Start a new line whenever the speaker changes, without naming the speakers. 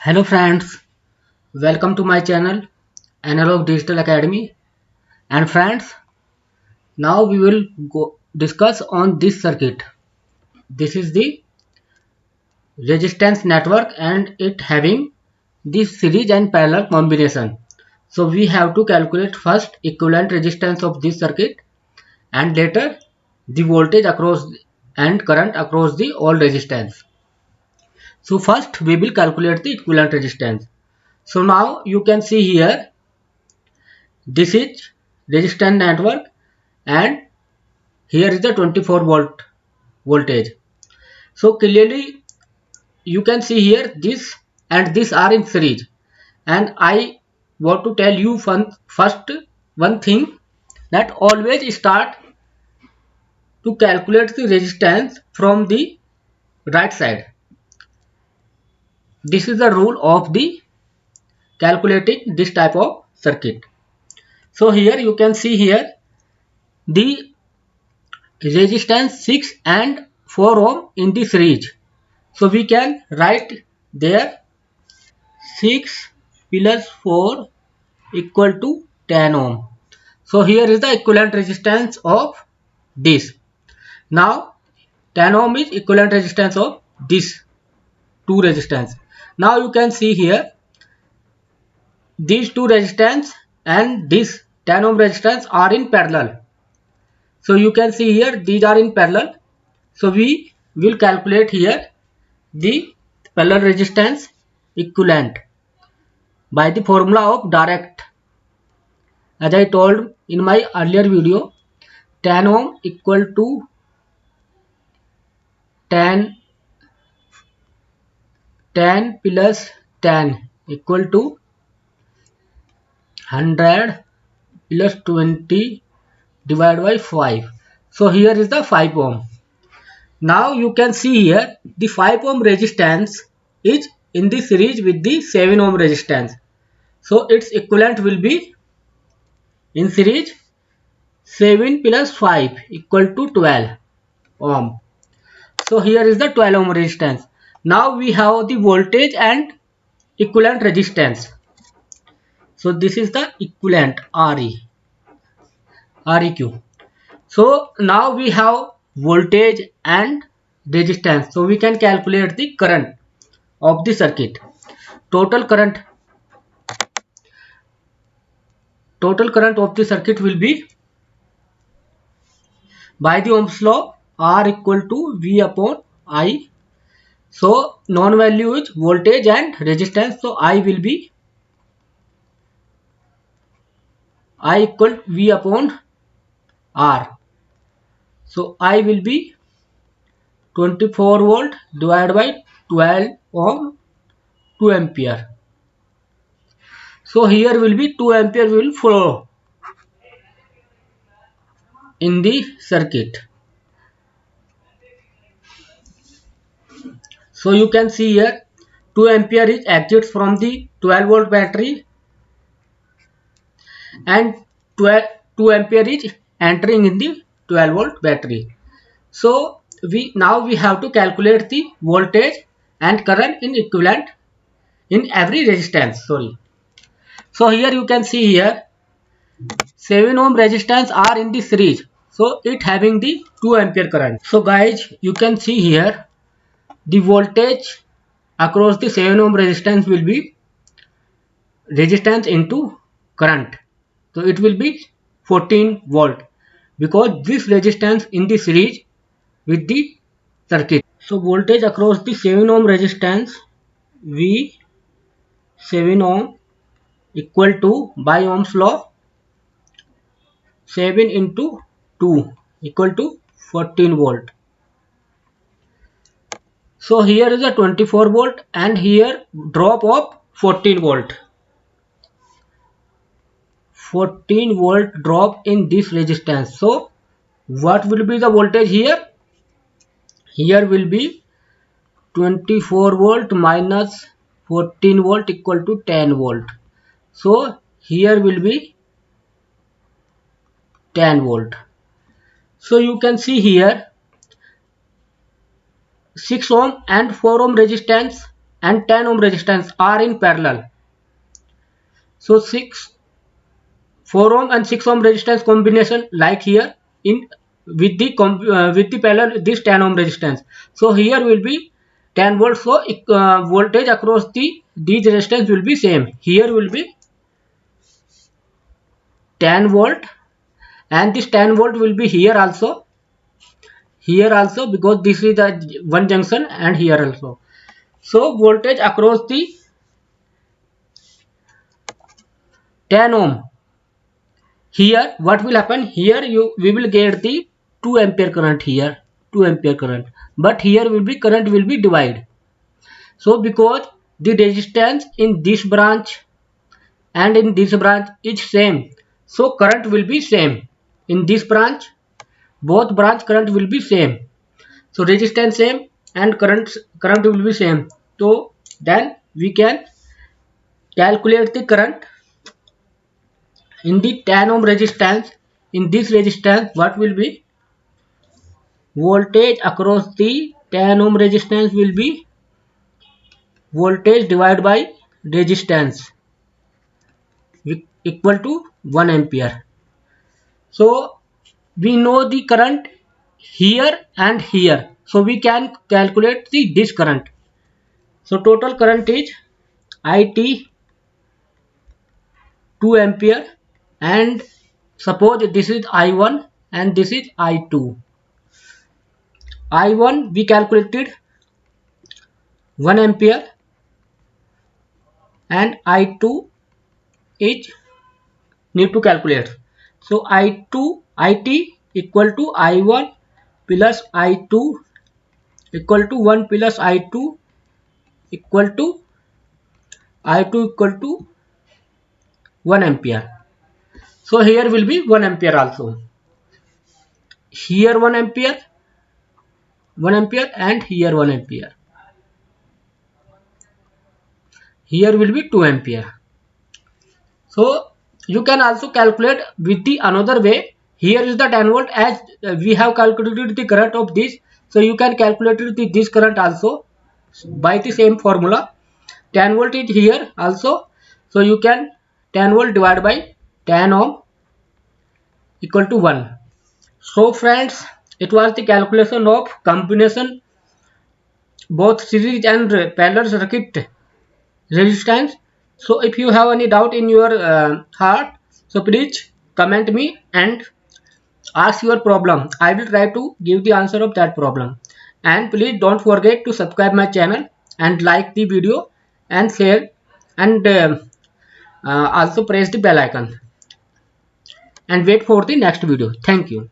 Hello friends, welcome to my channel Analog Digital Academy. And friends, now we will discuss on this circuit. This is the resistance network and it having this series and parallel combination. So we have to calculate first equivalent resistance of this circuit and later the voltage across and current across the all resistance. So first we will calculate the equivalent resistance. So now you can see here this is resistance network and here is the 24 volt voltage. So clearly you can see here this and this are in series, and I want to tell you first one thing, that always start to calculate the resistance from the right side. This is the rule of the calculating this type of circuit. So here you can see here the resistance 6 and 4 ohm in the series. So we can write there 6 plus 4 equal to 10 ohm. So here is the equivalent resistance of this. Now 10 ohm is equivalent resistance of this two resistance. Now you can see here these two resistance and this 10 ohm resistance are in parallel. So you can see here these are in parallel. So we will calculate here the parallel resistance equivalent by the formula of direct. As I told in my earlier video, 10 ohm equal to 10 plus 10 equal to 100 plus 20 divided by 5. So here is the 5 ohm. Now you can see here the 5 ohm resistance is in the series with the 7 ohm resistance. So its equivalent will be in series 7 plus 5 equal to 12 ohm. So here is the 12 ohm resistance. Now we have the voltage and equivalent resistance. So this is the equivalent Req. So now we have voltage and resistance. So we can calculate the current of the circuit. Total current of the circuit will be by the Ohm's law R equal to V upon I. So known value is voltage and resistance. So I will be I equal V upon R. So I will be 24 volt divided by 12 ohm 2 ampere. So here will be 2 ampere will flow in the circuit. So you can see here 2 ampere is exits from the 12 volt battery and 2 ampere is entering in the 12 volt battery. So we have to calculate the voltage and current in equivalent in every resistance. So here you can see here 7 ohm resistance are in the series. So it having the 2 ampere current. So guys, you can see here the voltage across the 7 ohm resistance will be resistance into current. So it will be 14 volt because this resistance in the series with the circuit. So voltage across the 7 ohm resistance V 7 ohm equal to by Ohm's law 7 into 2 equal to 14 volt. So here is a 24 volt and here drop of 14 volt. 14 volt drop in this resistance. So what will be the voltage here? Here will be 24 volt minus 14 volt equal to 10 volt. So here will be 10 volt. So you can see here 6 ohm and 4 ohm resistance and 10 ohm resistance are in parallel. So 4 ohm and 6 ohm resistance combination, like here in with the parallel this 10 ohm resistance. So here will be 10 volts. So voltage across these resistance will be same. Here will be 10 volt, and this 10 volt will be here also, because this is the one junction, and here also. So voltage across the 10 ohm, here what will happen, here we will get the 2 ampere current, here 2 ampere current, but here will be current will be divided. So because the resistance in this branch and in this branch is same, so current will be same. In this branch, both branch current will be same, so resistance same and current will be same. So then we can calculate the current in the 10 ohm resistance. In this resistance, what will be voltage across the 10 ohm resistance will be voltage divided by resistance equal to 1 ampere. So we know the current here and here, so we can calculate this current. So total current is IT 2 ampere, and suppose this is I1 and this is I2. I1 we calculated 1 ampere, and I2 is need to calculate. So IT equal to I1 plus I2 equal to 1 plus I2 equal to 1 ampere. So here will be 1 ampere also. Here 1 ampere, 1 ampere, and here 1 ampere. Here will be 2 ampere. So you can also calculate with the another way. Here is the 10 volt, as we have calculated the current of this. So you can calculate this current also by the same formula. 10 volt is here also. So you can 10 volt divided by 10 ohm equal to 1. So friends, it was the calculation of combination both series and parallel circuit resistance. So if you have any doubt in your heart, so please comment me and ask your problem. I will try to give the answer of that problem. And please don't forget to subscribe my channel and like the video and share, and also press the bell icon and wait for the next video. Thank you.